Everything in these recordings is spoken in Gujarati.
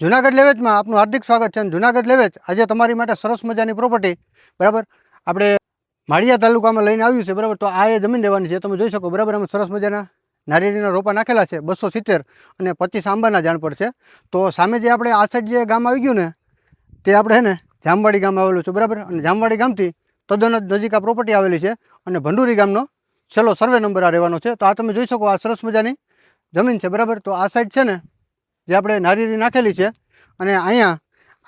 જુનાગઢ લેવેચમાં આપનું હાર્દિક સ્વાગત છે. અને જુનાગઢ લેવેચ આજે તમારી માટે સરસ મજાની પ્રોપર્ટી બરાબર આપણે માળિયા તાલુકામાં લઈને આવ્યું છે બરાબર. તો આ એ જમીન લેવાની છે, તમે જોઈ શકો બરાબર. અમે સરસ મજાના નારિયેળીના રોપા નાખેલા છે 270 અને 25 આંબાના ઝાડ પર છે. તો સામે જે આપણે આ સાઈડ જે ગામ આવી ગયું ને તે આપણે છે ને જામવાડી ગામ આવેલું છે બરાબર. અને જામવાડી ગામથી તદ્દન જ નજીક આ પ્રોપર્ટી આવેલી છે અને ભંડુરી ગામનો છેલ્લો સર્વે નંબર આ રહેવાનો છે. તો આ તમે જોઈ શકો આ સરસ મજાની જમીન છે બરાબર. તો આ સાઈડ છે ને જે આપણે નારિયેળી નાખેલી છે અને અહીંયા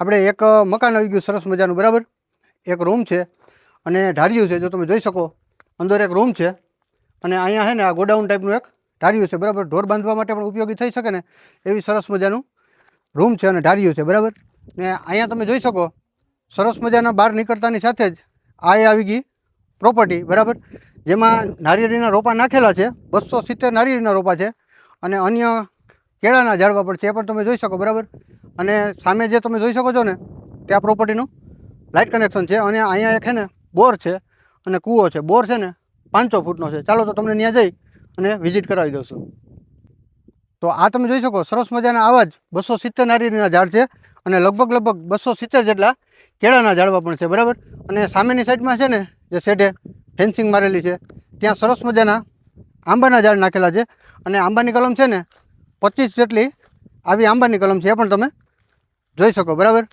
આપણે એક મકાન આવી ગયું સરસ મજાનું બરાબર. એક રૂમ છે અને ઢાળિયું છે, જો તમે જોઈ શકો અંદર એક રૂમ છે અને અહીંયા છે ને આ ગોડાઉન ટાઈપનું એક ઢાળિયું છે બરાબર. ઢોર બાંધવા માટે પણ ઉપયોગી થઈ શકે ને એવી સરસ મજાનું રૂમ છે અને ઢાળિયું છે બરાબર. ને અહીંયા તમે જોઈ શકો સરસ મજાના બહાર નીકળતાની સાથે જ આ આવી ગઈ પ્રોપર્ટી બરાબર, જેમાં નારિયેળીના રોપા નાખેલા છે 270 નારિયેળીના રોપા છે અને અન્ય કેળાના ઝાડવા પણ છે, એ પણ તમે જોઈ શકો બરાબર. અને સામે જે તમે જોઈ શકો છો ને ત્યાં પ્રોપર્ટીનું લાઇટ કનેક્શન છે અને અહીંયા એક છે ને બોર છે અને કૂવો છે. બોર છે ને 500 ફૂટનો છે. ચાલો તો તમને ત્યાં જઈ અને વિઝિટ કરાવી દઉં છું. તો આ તમે જોઈ શકો સરસ મજાના આવા જ 270 નારિયેળીના ઝાડ છે અને લગભગ 270 જેટલા કેળાના ઝાડવા પણ છે બરાબર. અને સામેની સાઈડમાં છે ને જે શેઢે ફેન્સિંગ મારેલી છે ત્યાં સરસ મજાના આંબાના ઝાડ નાખેલા છે અને આંબાની કલમ છે ને 25 જેટલી આવી આંબાની કલમ છે, એ પણ તમે જોઈ શકો બરાબર.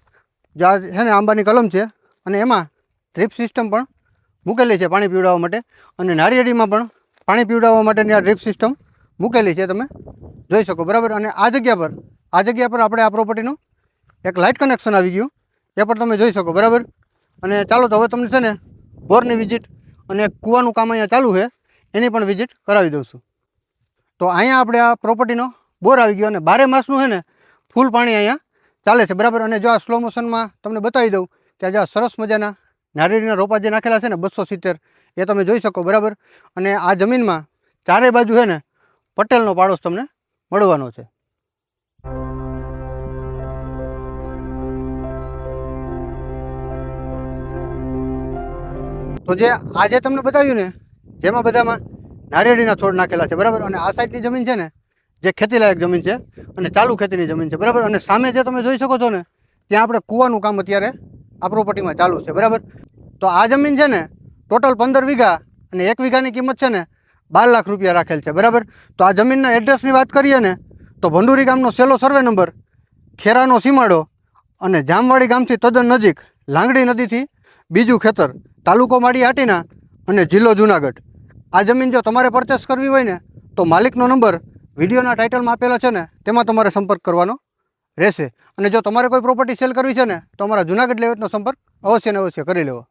જે આ છે ને આંબાની કલમ છે અને એમાં ડ્રીપ સિસ્ટમ પણ મૂકેલી છે પાણી પીવડાવવા માટે અને નારિયેળીમાં પણ પાણી પીવડાવવા માટેની આ ડ્રીપ સિસ્ટમ મૂકેલી છે, તમે જોઈ શકો બરાબર. અને આ જગ્યા પર આપણે આ પ્રોપર્ટીનું એક લાઇટ કનેક્શન આવી ગયું, એ પણ તમે જોઈ શકો બરાબર. અને ચાલો તો હવે તમને છે ને બોરની વિઝિટ અને કૂવાનું કામ અહીંયા ચાલુ છે એની પણ વિઝિટ કરાવી દઉં છું. તો અહીંયા આપણે આ પ્રોપર્ટીનો બોર આવી ગયો અને 12 માસનું છે ને ફૂલ પાણી અહીંયા ચાલે છે બરાબર. અને જો આ સ્લો મોશનમાં તમને બતાવી દઉં કે આજે સરસ મજાના નારિયેળીના રોપા જે નાખેલા છે ને 270 એ તમે જોઈ શકો બરાબર. અને આ જમીનમાં ચારે બાજુ છે ને પટેલનો પાડોશ તમને મળવાનો છે. તો જે આજે તમને બતાવ્યું ને જેમાં બધામાં નારિયેળીના છોડ નાખેલા છે બરાબર. અને આ સાઈડની જમીન છે ને જે ખેતીલાયક જમીન છે અને ચાલુ ખેતીની જમીન છે બરાબર. અને સામે જે તમે જોઈ શકો છો ને ત્યાં આપણે કૂવાનું કામ અત્યારે આ પ્રોપર્ટીમાં ચાલુ છે બરાબર. તો આ જમીન છે ને ટોટલ 15 વીઘા અને 1 વીઘાની કિંમત છે ને 12 લાખ રૂપિયા રાખેલ છે બરાબર. તો આ જમીનના એડ્રેસની વાત કરીએ ને તો ભંડુરી ગામનો છેલ્લો સર્વે નંબર, ખેરાનો સીમાડો અને જામવાડી ગામથી તદ્દન નજીક, લાંગડી નદીથી બીજું ખેતર, તાલુકો માળી હાટીના અને જિલ્લો જુનાગઢ. આ જમીન જો તમારે પરચેસ કરવી હોય ને તો માલિકનો નંબર વિડીયોના ટાઇટલમાં આપેલા છે ને તેમાં તમારે સંપર્ક કરવાનો રહેશે. અને જો તમારે કોઈ પ્રોપર્ટી સેલ કરવી છે ને તો અમારા જુનાગઢ લેવેચનો સંપર્ક અવશ્ય ને અવશ્ય કરી લેવો.